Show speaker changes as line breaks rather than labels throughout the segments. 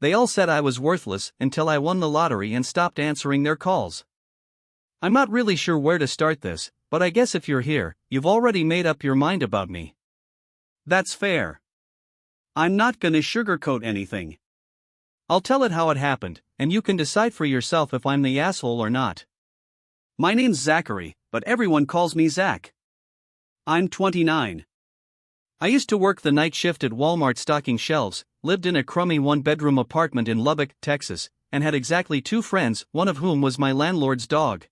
They all said I was worthless until I won the lottery and stopped answering their calls. I'm not really sure where to start this, but I guess if you're here, you've already made up your mind about me.
That's fair. I'm not gonna sugarcoat anything.
I'll tell it how it happened, and you can decide for yourself if I'm the asshole or not.
My name's Zachary, but everyone calls me Zach. I'm 29.
I used to work the night shift at Walmart stocking shelves, lived in a crummy one-bedroom apartment in Lubbock, Texas, and had exactly 2 friends, one of whom was my landlord's dog.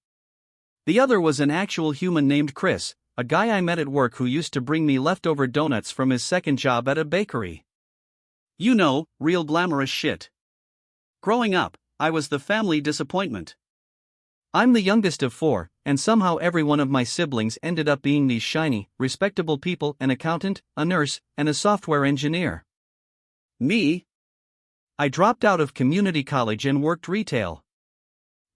The other was an actual human named Chris, a guy I met at work who used to bring me leftover donuts from his second job at a bakery.
You know, real glamorous shit. Growing up, I was the family disappointment.
I'm the youngest of 4, and somehow every one of my siblings ended up being these shiny, respectable people: an accountant, a nurse, and a software engineer.
Me?
I dropped out of community college and worked retail.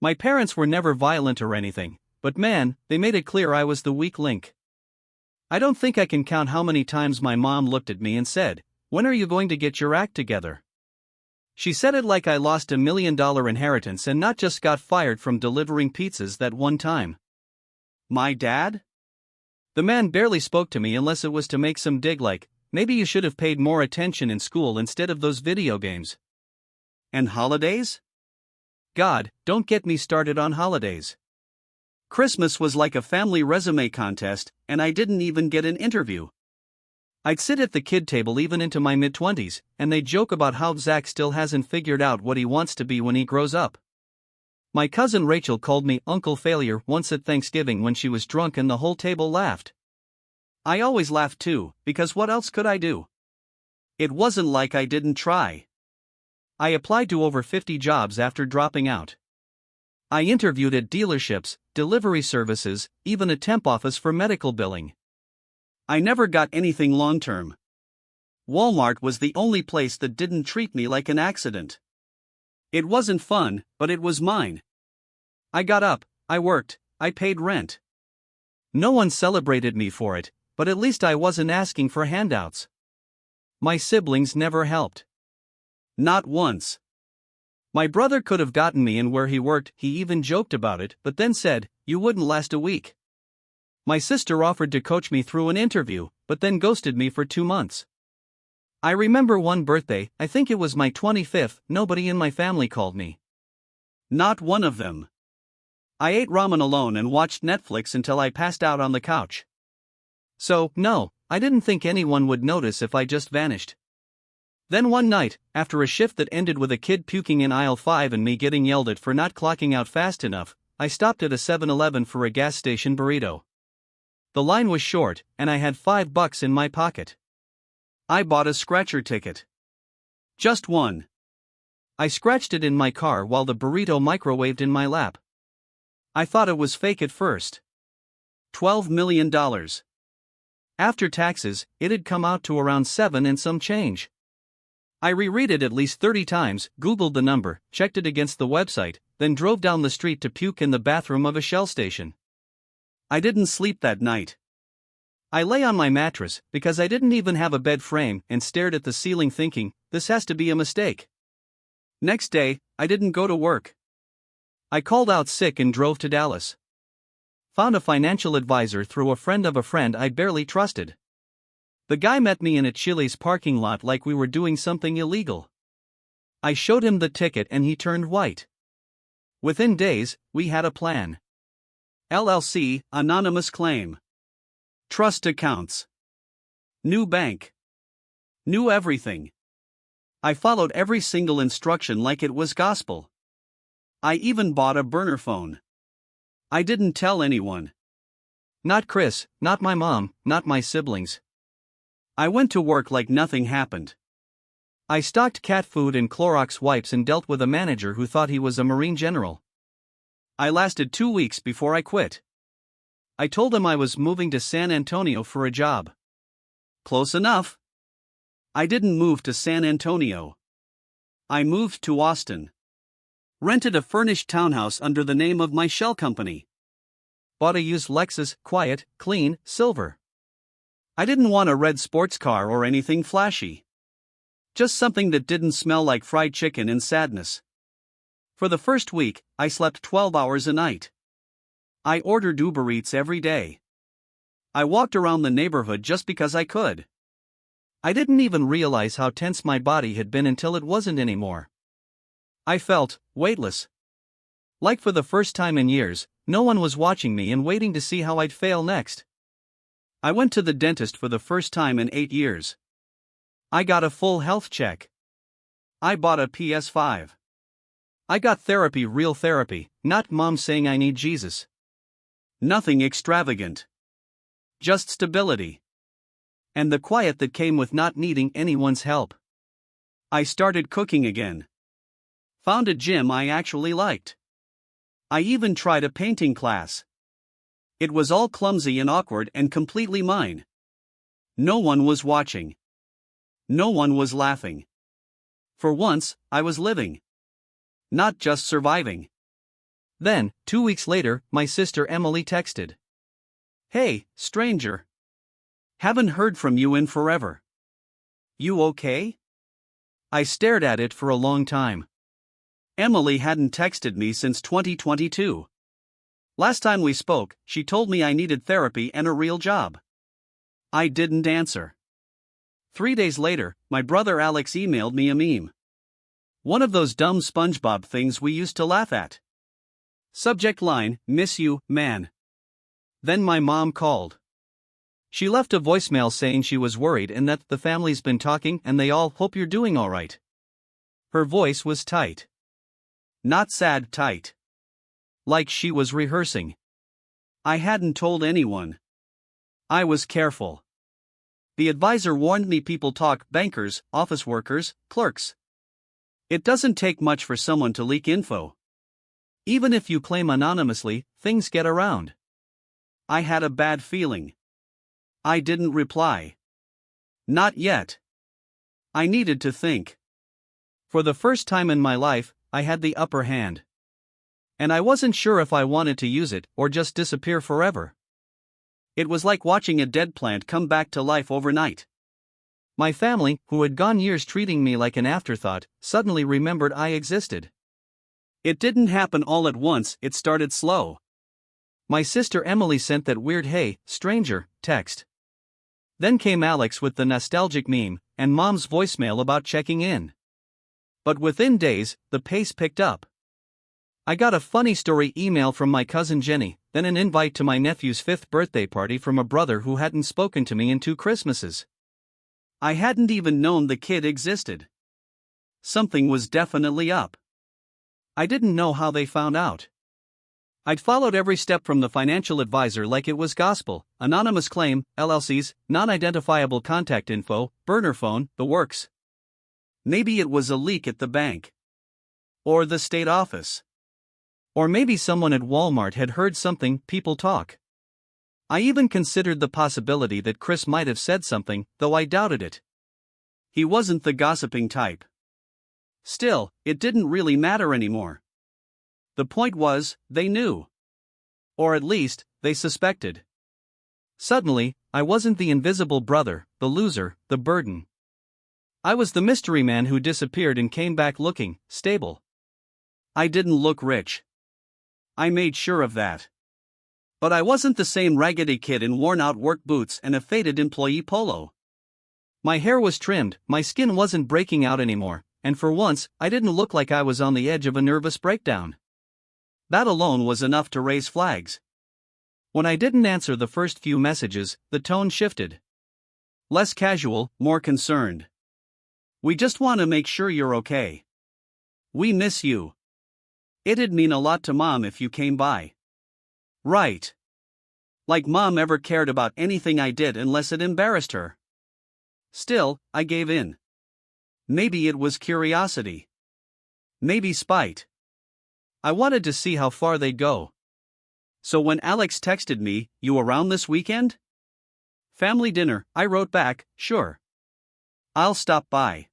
My parents were never violent or anything, but man, they made it clear I was the weak link. I don't think I can count how many times my mom looked at me and said, "When are you going to get your act together?" She said it like I lost $1 million inheritance and not just got fired from delivering pizzas that one time.
My dad?
The man barely spoke to me unless it was to make some dig like, "Maybe you should have paid more attention in school instead of those video games."
And holidays?
God, don't get me started on holidays.
Christmas was like a family resume contest, and I didn't even get an interview.
I'd sit at the kid table even into my mid-20s, and they'd joke about how Zach still hasn't figured out what he wants to be when he grows up. My cousin Rachel called me Uncle Failure once at Thanksgiving when she was drunk and the whole table laughed.
I always laughed too, because what else could I do? It wasn't like I didn't try.
I applied to over 50 jobs after dropping out. I interviewed at dealerships, delivery services, even a temp office for medical billing.
I never got anything long-term. Walmart was the only place that didn't treat me like an accident. It wasn't fun, but it was mine. I got up, I worked, I paid rent.
No one celebrated me for it, but at least I wasn't asking for handouts. My siblings never helped.
Not once.
My brother could have gotten me in where he worked, he even joked about it, but then said, "You wouldn't last a week." My sister offered to coach me through an interview, but then ghosted me for 2 months. I remember one birthday, I think it was my 25th, nobody in my family called me.
Not one of them. I ate ramen alone and watched Netflix until I passed out on the couch.
So, no, I didn't think anyone would notice if I just vanished. Then one night, after a shift that ended with a kid puking in aisle 5 and me getting yelled at for not clocking out fast enough, I stopped at a 7-Eleven for a gas station burrito. The line was short, and I had $5 in my pocket.
I bought a scratcher ticket. Just one.
I scratched it in my car while the burrito microwaved in my lap. I thought it was fake at first.
$12 million.
After taxes, it had come out to around 7 and some change. I reread it at least 30 times, Googled the number, checked it against the website, then drove down the street to puke in the bathroom of a Shell station.
I didn't sleep that night.
I lay on my mattress, because I didn't even have a bed frame, and stared at the ceiling thinking, this has to be a mistake. Next day, I didn't go to work. I called out sick and drove to Dallas. Found a financial advisor through a friend of a friend I barely trusted. The guy met me in a Chili's parking lot like we were doing something illegal. I showed him the ticket and he turned white. Within days, we had a plan.
LLC, anonymous claim. Trust accounts. New bank. New everything. I followed every single instruction like it was gospel. I even bought a burner phone. I didn't tell anyone.
Not Chris, not my mom, not my siblings.
I went to work like nothing happened.
I stocked cat food and Clorox wipes and dealt with a manager who thought he was a Marine general.
I lasted 2 weeks before I quit.
I told him I was moving to San Antonio for a job.
Close enough. I didn't move to San Antonio. I moved to Austin. Rented a furnished townhouse under the name of my shell company.
Bought a used Lexus, quiet, clean, silver. I didn't want a red sports car or anything flashy.
Just something that didn't smell like fried chicken and sadness. For the first week, I slept 12 hours a night. I ordered Uber Eats every day. I walked around the neighborhood just because I could. I didn't even realize how tense my body had been until it wasn't anymore. I felt weightless. Like for the first time in years, no one was watching me and waiting to see how I'd fail next. I went to the dentist for the first time in 8 years. I got a full health check. I bought a PS5. I got therapy, real therapy, not mom saying I need Jesus. Nothing extravagant. Just stability. And the quiet that came with not needing anyone's help. I started cooking again. Found a gym I actually liked. I even tried a painting class. It was all clumsy and awkward and completely mine. No one was watching. No one was laughing. For once, I was living. Not just surviving.
Then, 2 weeks later, my sister Emily texted.
"Hey, stranger. Haven't heard from you in forever. You okay?" I stared at it for a long time. Emily hadn't texted me since 2022. Last time we spoke, she told me I needed therapy and a real job. I didn't answer. 3 days later, my brother Alex emailed me a meme. One of those dumb SpongeBob things we used to laugh at. Subject line, "Miss you, man." Then my mom called. She left a voicemail saying she was worried and that the family's been talking and they all hope you're doing alright. Her voice was tight. Not sad, tight. Like she was rehearsing. I hadn't told anyone. I was careful. The advisor warned me people talk, bankers, office workers, clerks. It doesn't take much for someone to leak info. Even if you claim anonymously, things get around. I had a bad feeling. I didn't reply. Not yet. I needed to think. For the first time in my life, I had the upper hand. And I wasn't sure if I wanted to use it or just disappear forever. It was like watching a dead plant come back to life overnight. My family, who had gone years treating me like an afterthought, suddenly remembered I existed. It didn't happen all at once, it started slow. My sister Emily sent that weird "hey, stranger" text. Then came Alex with the nostalgic meme, and mom's voicemail about checking in. But within days, the pace picked up. I got a funny story email from my cousin Jenny, then an invite to my nephew's 5th birthday party from a brother who hadn't spoken to me in 2 Christmases. I hadn't even known the kid existed. Something was definitely up. I didn't know how they found out. I'd followed every step from the financial advisor like it was gospel: anonymous claim, LLCs, non-identifiable contact info, burner phone, the works. Maybe it was a leak at the bank. Or the state office. Or maybe someone at Walmart had heard something, people talk. I even considered the possibility that Chris might have said something, though I doubted it. He wasn't the gossiping type. Still, it didn't really matter anymore. The point was, they knew. Or at least, they suspected. Suddenly, I wasn't the invisible brother, the loser, the burden. I was the mystery man who disappeared and came back looking stable. I didn't look rich. I made sure of that. But I wasn't the same raggedy kid in worn-out work boots and a faded employee polo. My hair was trimmed, my skin wasn't breaking out anymore, and for once, I didn't look like I was on the edge of a nervous breakdown. That alone was enough to raise flags. When I didn't answer the first few messages, the tone shifted. Less casual, more concerned. "We just want to make sure you're okay. We miss you. It'd mean a lot to Mom if you came by." Right. Like Mom ever cared about anything I did unless it embarrassed her. Still, I gave in. Maybe it was curiosity. Maybe spite. I wanted to see how far they'd go. So when Alex texted me, "You around this weekend?" "Family dinner," I wrote back, "Sure. I'll stop by."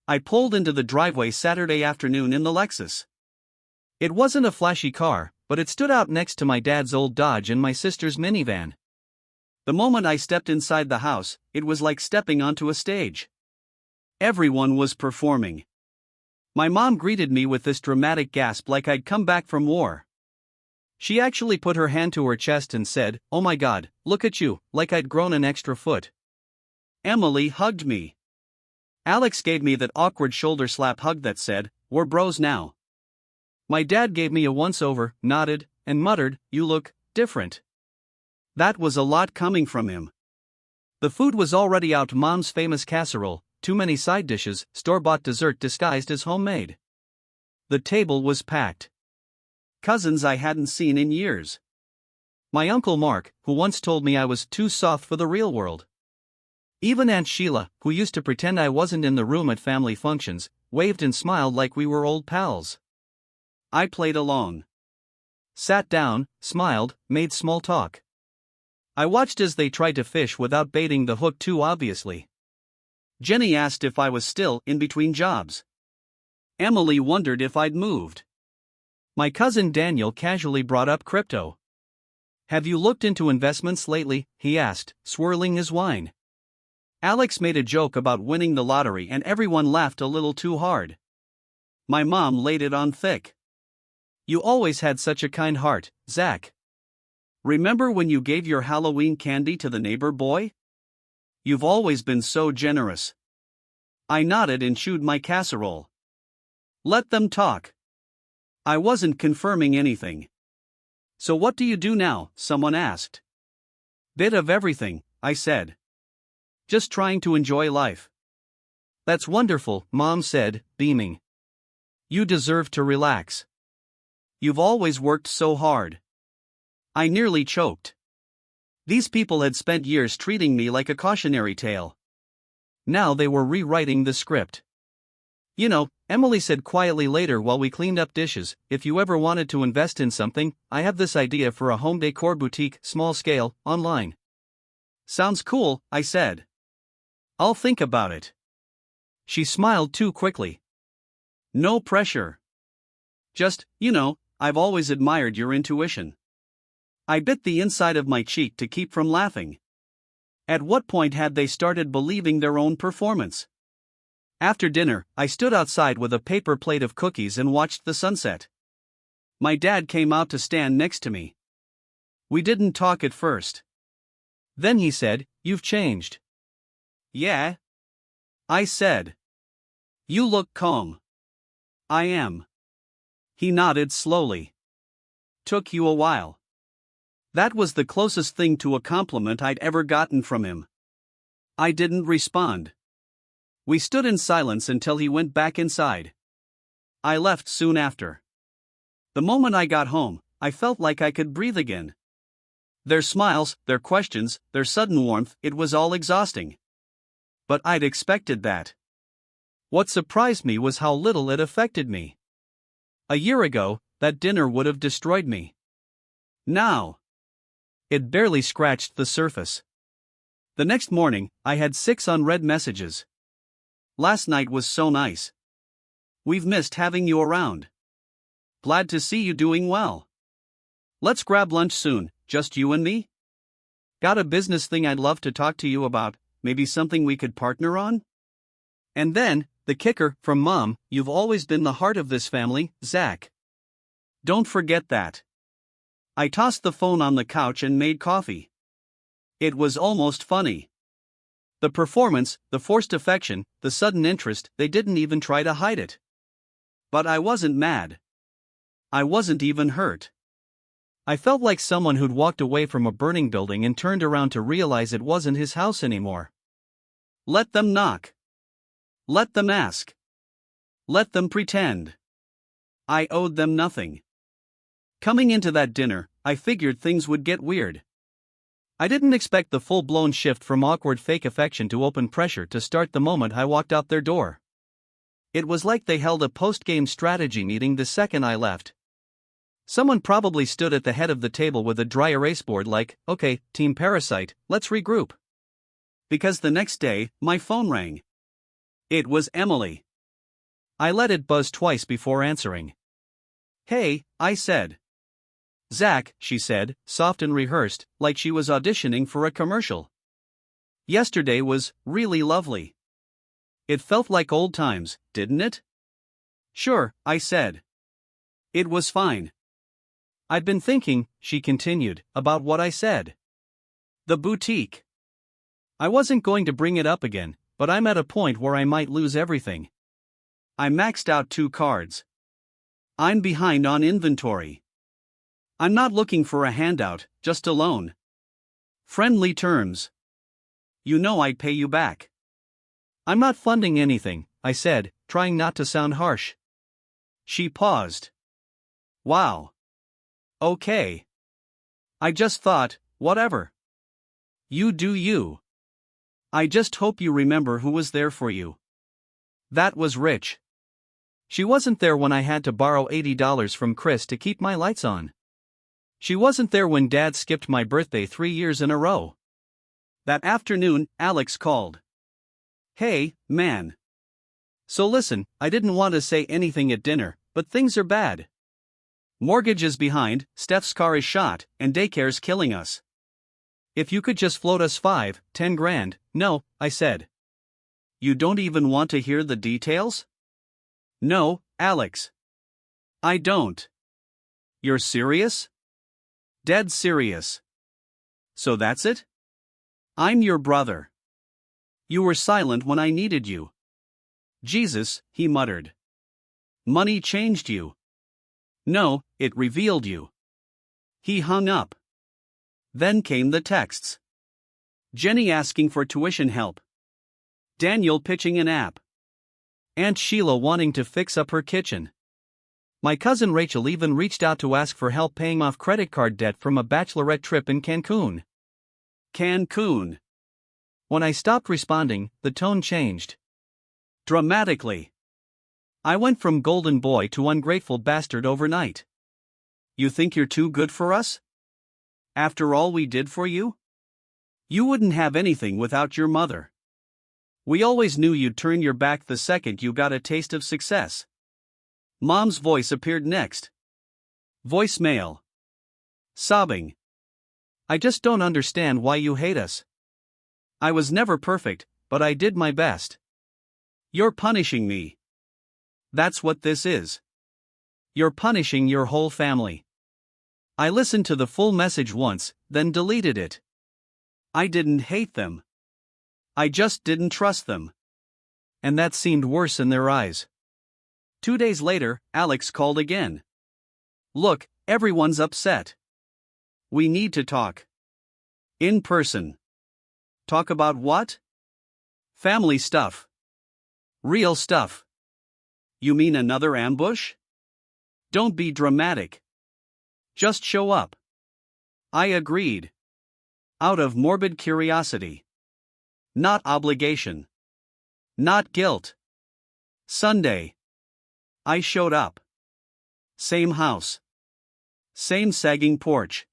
I pulled into the driveway Saturday afternoon in the Lexus. It wasn't a flashy car, but it stood out next to my dad's old Dodge and my sister's minivan. The moment I stepped inside the house, it was like stepping onto a stage. Everyone was performing. My mom greeted me with this dramatic gasp like I'd come back from war. She actually put her hand to her chest and said, "Oh my God, look at you," like I'd grown an extra foot. Emily hugged me. Alex gave me that awkward shoulder slap hug that said, "We're bros now." My dad gave me a once-over, nodded, and muttered, "You look different." That was a lot coming from him. The food was already out: Mom's famous casserole, too many side dishes, store-bought dessert disguised as homemade. The table was packed. Cousins I hadn't seen in years. My Uncle Mark, who once told me I was too soft for the real world. Even Aunt Sheila, who used to pretend I wasn't in the room at family functions, waved and smiled like we were old pals. I played along. Sat down, smiled, made small talk. I watched as they tried to fish without baiting the hook too obviously. Jenny asked if I was still in between jobs. Emily wondered if I'd moved. My cousin Daniel casually brought up crypto. "Have you looked into investments lately?" he asked, swirling his wine. Alex made a joke about winning the lottery and everyone laughed a little too hard. My mom laid it on thick. "You always had such a kind heart, Zach. Remember when you gave your Halloween candy to the neighbor boy? You've always been so generous." I nodded and chewed my casserole. Let them talk. I wasn't confirming anything. "So what do you do now?" someone asked. "Bit of everything," I said. "Just trying to enjoy life." "That's wonderful," Mom said, beaming. "You deserve to relax. You've always worked so hard." I nearly choked. These people had spent years treating me like a cautionary tale. Now they were rewriting the script. "You know," Emily said quietly later while we cleaned up dishes, "if you ever wanted to invest in something, I have this idea for a home decor boutique, small scale, online." "Sounds cool," I said. "I'll think about it." She smiled too quickly. "No pressure. Just, I've always admired your intuition." I bit the inside of my cheek to keep from laughing. At what point had they started believing their own performance? After dinner, I stood outside with a paper plate of cookies and watched the sunset. My dad came out to stand next to me. We didn't talk at first. Then he said, "You've changed." "Yeah?" I said. "You look calm." "I am." He nodded slowly. "Took you a while." That was the closest thing to a compliment I'd ever gotten from him. I didn't respond. We stood in silence until he went back inside. I left soon after. The moment I got home, I felt like I could breathe again. Their smiles, their questions, their sudden warmth, it was all exhausting. But I'd expected that. What surprised me was how little it affected me. A year ago, that dinner would have destroyed me. Now, it barely scratched the surface. The next morning, I had 6 unread messages. "Last night was so nice. We've missed having you around. Glad to see you doing well. Let's grab lunch soon, just you and me. Got a business thing I'd love to talk to you about, maybe something we could partner on." And then, the kicker, from Mom, "You've always been the heart of this family, Zach. Don't forget that." I tossed the phone on the couch and made coffee. It was almost funny. The performance, the forced affection, the sudden interest, they didn't even try to hide it. But I wasn't mad. I wasn't even hurt. I felt like someone who'd walked away from a burning building and turned around to realize it wasn't his house anymore. Let them knock. Let them ask. Let them pretend. I owed them nothing. Coming into that dinner, I figured things would get weird. I didn't expect the full-blown shift from awkward fake affection to open pressure to start the moment I walked out their door. It was like they held a post-game strategy meeting the second I left. Someone probably stood at the head of the table with a dry erase board like, "Okay, Team Parasite, let's regroup." Because the next day, my phone rang. It was Emily. I let it buzz twice before answering. "Hey," I said. "Zach," she said, soft and rehearsed, like she was auditioning for a commercial. "Yesterday was really lovely.
It felt like old times, didn't it?
Sure, I said. It was fine.
I'd been thinking, she continued, about what I said.
The boutique.
I wasn't going to bring it up again, but I'm at a point where I might lose everything.
I maxed out 2 cards. I'm behind on inventory. I'm not looking for a handout, just a loan. Friendly terms. You know I'd pay you back.
I'm not funding anything, I said, trying not to sound harsh.
She paused. Wow. Okay.
I just thought, whatever.
You do you. I just hope you remember who was there for you.
That was Rich. She wasn't there when I had to borrow $80 from Chris to keep my lights on. She wasn't there when Dad skipped my birthday 3 years in a row.
That afternoon, Alex called. Hey, man.
So listen, I didn't want to say anything at dinner, but things are bad. Mortgage is behind, Steph's car is shot, and daycare's killing us. If you could just float us 5-10 grand. No, I said.
You don't even want to hear the details?
No, Alex.
I don't.
You're serious?
Dead serious.
So that's it?
I'm your brother.
You were silent when I needed you.
Jesus, he muttered. Money changed you.
No, it revealed you.
He hung up. Then came the texts. Jenny asking for tuition help. Daniel pitching an app.
Aunt Sheila wanting to fix up her kitchen. My cousin Rachel even reached out to ask for help paying off credit card debt from a bachelorette trip in Cancun.
Cancun.
When I stopped responding, the tone changed.
Dramatically.
I went from golden boy to ungrateful bastard overnight.
You think you're too good for us? After all we did for you? You wouldn't have anything without your mother. We always knew you'd turn your back the second you got a taste of success. Mom's voice appeared next. Voicemail. Sobbing.
I just don't understand why you hate us.
I was never perfect, but I did my best. You're punishing me. That's what this is.
You're punishing your whole family. I listened to the full message once, then deleted it.
I didn't hate them. I just didn't trust them.
And that seemed worse in their eyes.
2 days later, Alex called again. Look, everyone's upset. We need to talk. In person. Talk about what? Family stuff. Real stuff. You mean another ambush? Don't be dramatic. Just show up. I agreed. Out of morbid curiosity. Not obligation. Not guilt. Sunday. I showed up. Same house. Same sagging porch.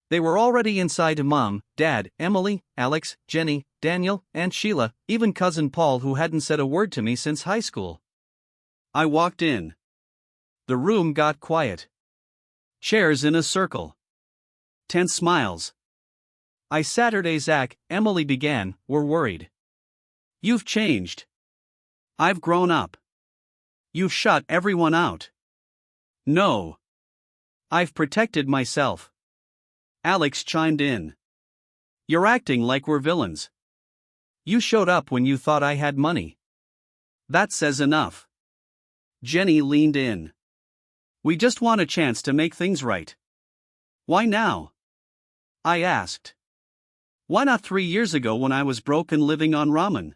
They were already inside. Mom, Dad, Emily, Alex, Jenny, Daniel, Aunt Sheila, even Cousin Paul, who hadn't said a word to me since high school.
I walked in. The room got quiet. Chairs in a circle. Tense smiles.
Zach, Emily began, were worried.
You've changed. I've grown up. You've shut everyone out. No. I've protected myself. Alex chimed in. You're acting like we're villains.
You showed up when you thought I had money.
That says enough. Jenny leaned in. We just want a chance to make things right. Why now? I asked. Why not 3 years ago when I was broke and living on ramen?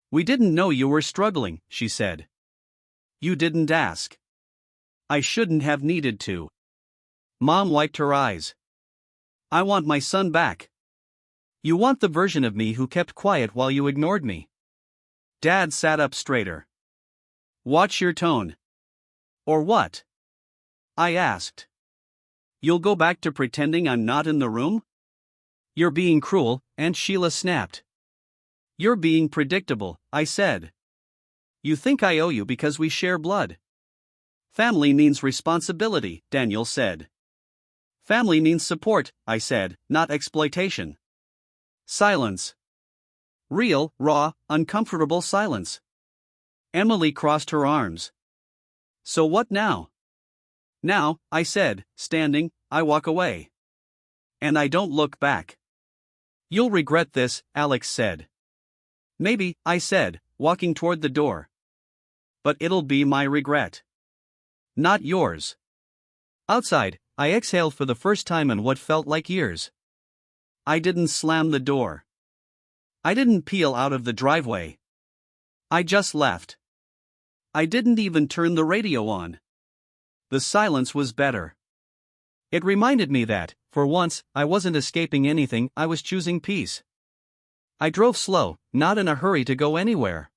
We didn't know you were struggling, she said.
You didn't ask. I shouldn't have needed to.
Mom wiped her eyes.
I want my son back.
You want the version of me who kept quiet while you ignored me.
Dad sat up straighter. Watch your tone. Or what? I asked. You'll go back to pretending I'm not in the room?
You're being cruel, Aunt Sheila snapped.
You're being predictable, I said. You think I owe you because we share blood. Family means responsibility, Daniel said. Family means support, I said, not exploitation. Silence. Real, raw, uncomfortable silence. Emily crossed her arms. So what now? Now, I said, standing, I walk away. And I don't look back. You'll regret this, Alex said. Maybe, I said, walking toward the door. But it'll be my regret. Not yours. Outside, I exhaled for the first time in what felt like years. I didn't slam the door. I didn't peel out of the driveway. I just left. I didn't even turn the radio on. The silence was better. It reminded me that, for once, I wasn't escaping anything, I was choosing peace. I drove slow, not in a hurry to go anywhere.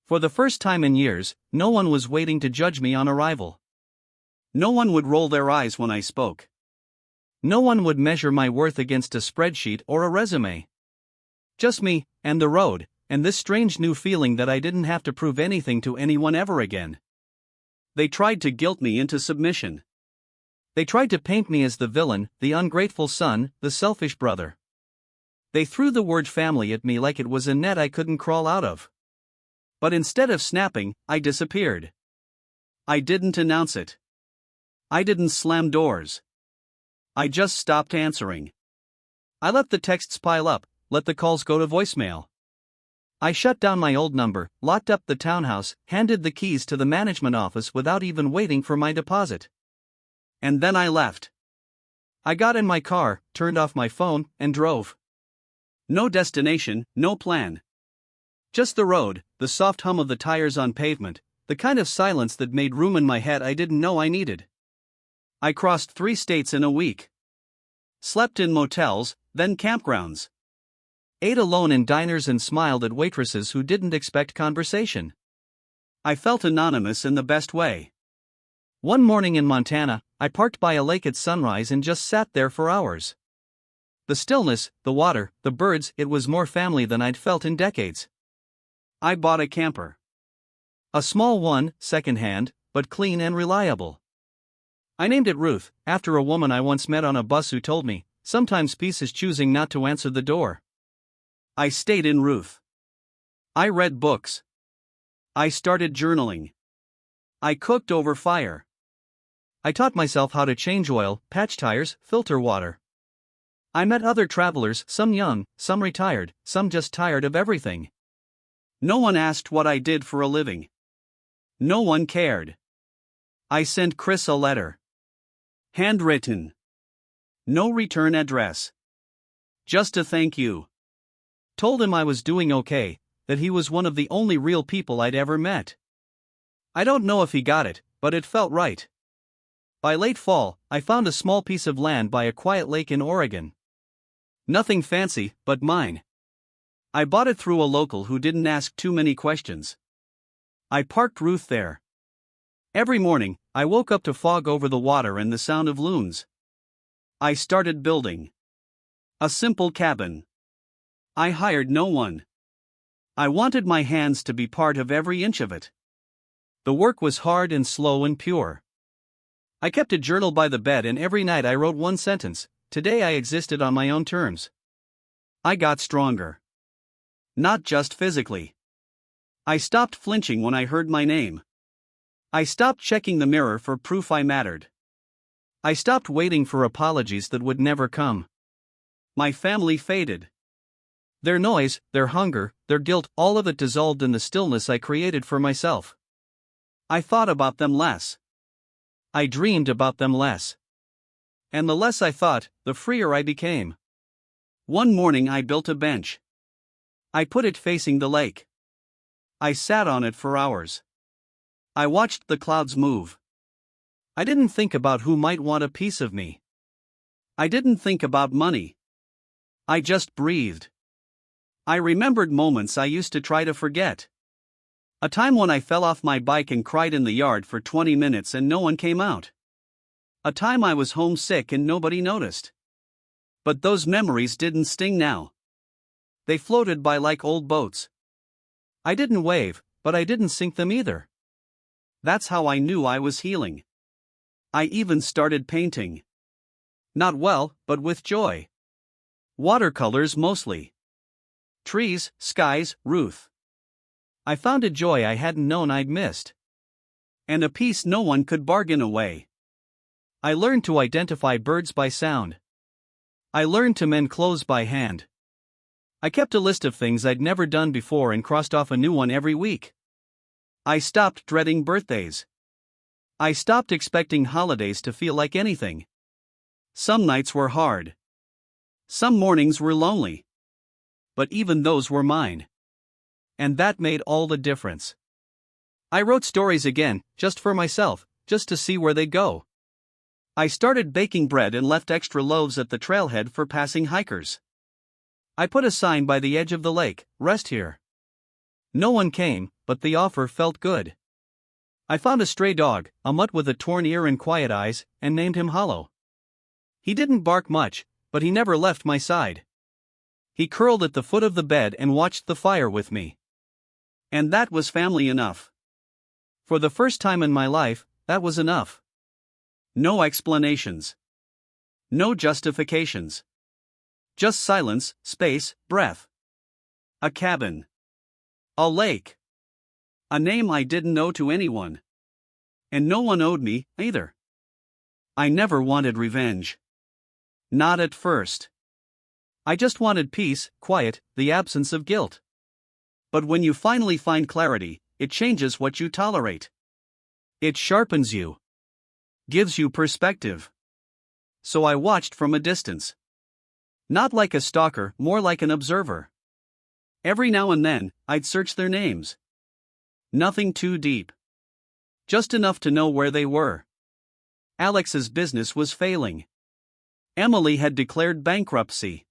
For the first time in years, no one was waiting to judge me on arrival. No one would roll their eyes when I spoke. No one would measure my worth against a spreadsheet or a resume. Just me, and the road, and this strange new feeling that I didn't have to prove anything to anyone ever again. They tried to guilt me into submission. They tried to paint me as the villain, the ungrateful son, the selfish brother. They threw the word family at me like it was a net I couldn't crawl out of. But instead of snapping, I disappeared. I didn't announce it. I didn't slam doors. I just stopped answering. I let the texts pile up, let the calls go to voicemail. I shut down my old number, locked up the townhouse, handed the keys to the management office without even waiting for my deposit. And then I left. I got in my car, turned off my phone, and drove. No destination, no plan. Just the road, the soft hum of the tires on pavement, the kind of silence that made room in my head I didn't know I needed. I crossed 3 states in a week. Slept in motels, then campgrounds. Ate alone in diners and smiled at waitresses who didn't expect conversation. I felt anonymous in the best way. One morning in Montana, I parked by a lake at sunrise and just sat there for hours. The stillness, the water, the birds, it was more family than I'd felt in decades. I bought a camper. A small one, second-hand, but clean and reliable. I named it Ruth, after a woman I once met on a bus who told me, sometimes peace is choosing not to answer the door. I stayed in Ruth. I read books. I started journaling. I cooked over fire. I taught myself how to change oil, patch tires, filter water. I met other travelers, some young, some retired, some just tired of everything. No one asked what I did for a living. No one cared. I sent Chris a letter. Handwritten. No return address. Just a thank you. Told him I was doing okay, that he was one of the only real people I'd ever met. I don't know if he got it, but it felt right. By late fall, I found a small piece of land by a quiet lake in Oregon. Nothing fancy, but mine. I bought it through a local who didn't ask too many questions. I parked Ruth there. Every morning, I woke up to fog over the water and the sound of loons. I started building. A simple cabin. I hired no one. I wanted my hands to be part of every inch of it. The work was hard and slow and pure. I kept a journal by the bed and every night I wrote one sentence, today I existed on my own terms. I got stronger. Not just physically. I stopped flinching when I heard my name. I stopped checking the mirror for proof I mattered. I stopped waiting for apologies that would never come. My family faded. Their noise, their hunger, their guilt, all of it dissolved in the stillness I created for myself. I thought about them less. I dreamed about them less. And the less I thought, the freer I became. One morning I built a bench. I put it facing the lake. I sat on it for hours. I watched the clouds move. I didn't think about who might want a piece of me. I didn't think about money. I just breathed. I remembered moments I used to try to forget. A time when I fell off my bike and cried in the yard for 20 minutes and no one came out. A time I was homesick and nobody noticed. But those memories didn't sting now. They floated by like old boats. I didn't wave, but I didn't sink them either. That's how I knew I was healing. I even started painting. Not well, but with joy. Watercolors mostly.
trees, skies, Ruth. I found a joy I hadn't known I'd missed. And a peace no one could bargain away. I learned to identify birds by sound. I learned to mend clothes by hand. I kept a list of things I'd never done before and crossed off a new one every week. I stopped dreading birthdays. I stopped expecting holidays to feel like anything. Some nights were hard. Some mornings were lonely. But even those were mine. And that made all the difference. I wrote stories again, just for myself, just to see where they'd go. I started baking bread and left extra loaves at the trailhead for passing hikers. I put a sign by the edge of the lake, "Rest here." No one came, but the offer felt good. I found a stray dog, a mutt with a torn ear and quiet eyes, and named him Hollow. He didn't bark much, but he never left my side. He curled at the foot of the bed and watched the fire with me. And that was family enough. For the first time in my life, that was enough. No explanations. No justifications. Just silence, space, breath. A cabin. A lake. A name I didn't owe to anyone. And no one owed me, either. I never wanted revenge. Not at first. I just wanted peace, quiet, the absence of guilt. But when you finally find clarity, it changes what you tolerate. It sharpens you. Gives you perspective. So I watched from a distance. Not like a stalker, more like an observer. Every now and then, I'd search their names. Nothing too deep. Just enough to know where they were. Alex's business was failing. Emily had declared bankruptcy.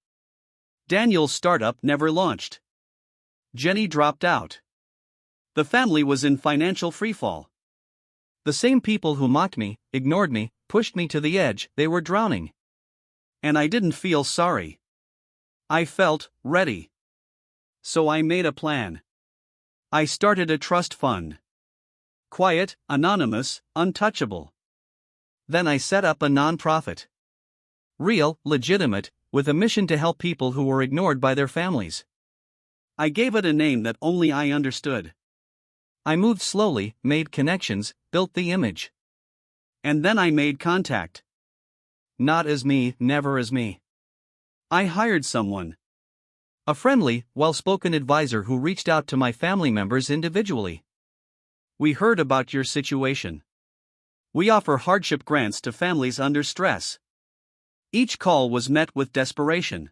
Daniel's startup never launched. Jenny dropped out. The family was in financial freefall. The same people who mocked me, ignored me, pushed me to the edge, they were drowning. And I didn't feel sorry. I felt ready. So I made a plan. I started a trust fund. Quiet, anonymous, untouchable. Then I set up a nonprofit. Real, legitimate, with a mission to help people who were ignored by their families. I gave it a name that only I understood. I moved slowly, made connections, built the image. And then I made contact. Not as me, never as me. I hired someone. A friendly, well-spoken advisor who reached out to my family members individually. We heard about your situation. We offer hardship grants to families under stress. Each call was met with desperation.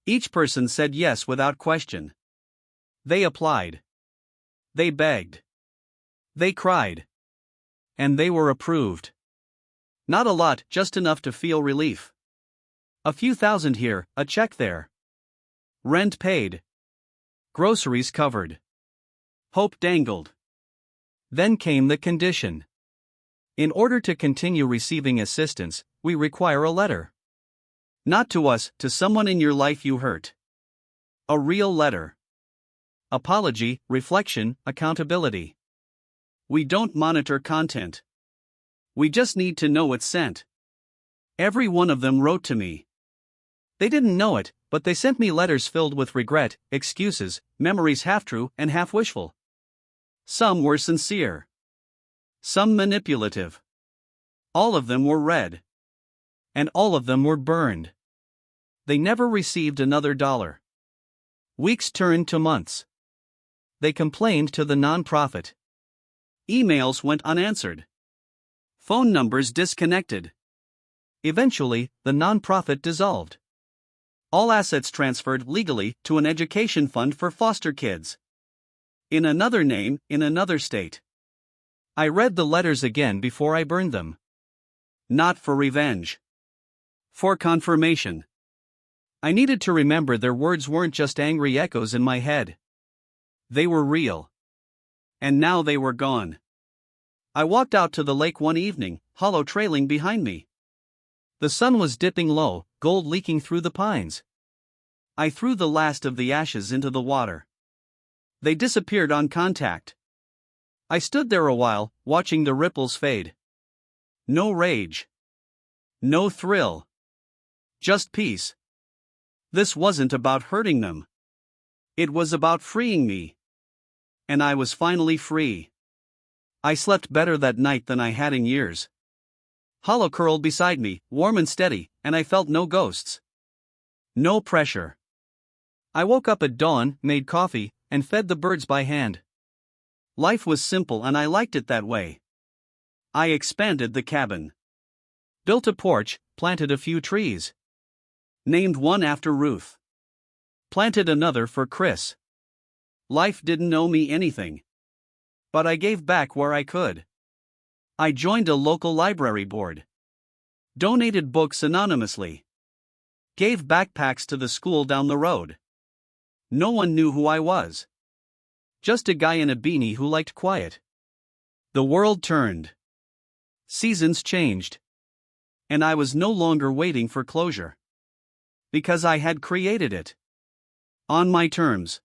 Each person said yes without question. They applied. They begged. They cried. And they were approved. Not a lot, just enough to feel relief. A few thousand here, a check there. Rent paid. Groceries covered. Hope dangled. Then came the condition. In order to continue receiving assistance, we require a letter. Not to us, to someone in your life you hurt. A real letter. Apology, reflection, accountability. We don't monitor content. We just need to know it's sent. Every one of them wrote to me. They didn't know it, but they sent me letters filled with regret, excuses, memories half true and half wishful. Some were sincere. Some manipulative. All of them were read. And all of them were burned. They never received another dollar. Weeks turned to months. They complained to the nonprofit. Emails went unanswered. Phone numbers disconnected. Eventually, the nonprofit dissolved. All assets transferred legally to an education fund for foster kids. In another name, in another state. I read the letters again before I burned them. Not for revenge. For confirmation. I needed to remember their words weren't just angry echoes in my head. They were real. And now they were gone. I walked out to the lake one evening, Hollow trailing behind me. The sun was dipping low, gold leaking through the pines. I threw the last of the ashes into the water. They disappeared on contact. I stood there a while, watching the ripples fade. No rage. No thrill. Just peace. This wasn't about hurting them.
It was about freeing me. And I was finally free. I slept better that night than I had in years. Hollow curled beside me, warm and steady, and I felt no ghosts. No pressure. I woke up at dawn, made coffee, and fed the birds by hand. Life was simple and I liked it that way. I expanded the cabin. Built a porch, planted a few trees. Named one after Ruth. Planted another for Chris. Life didn't owe me anything. But I gave back where I could. I joined a local library board. Donated books anonymously. Gave backpacks to the school down the road. No one knew who I was. Just a guy in a beanie who liked quiet. The world turned. Seasons changed. And I was no longer waiting for closure. Because I had created it. On my terms.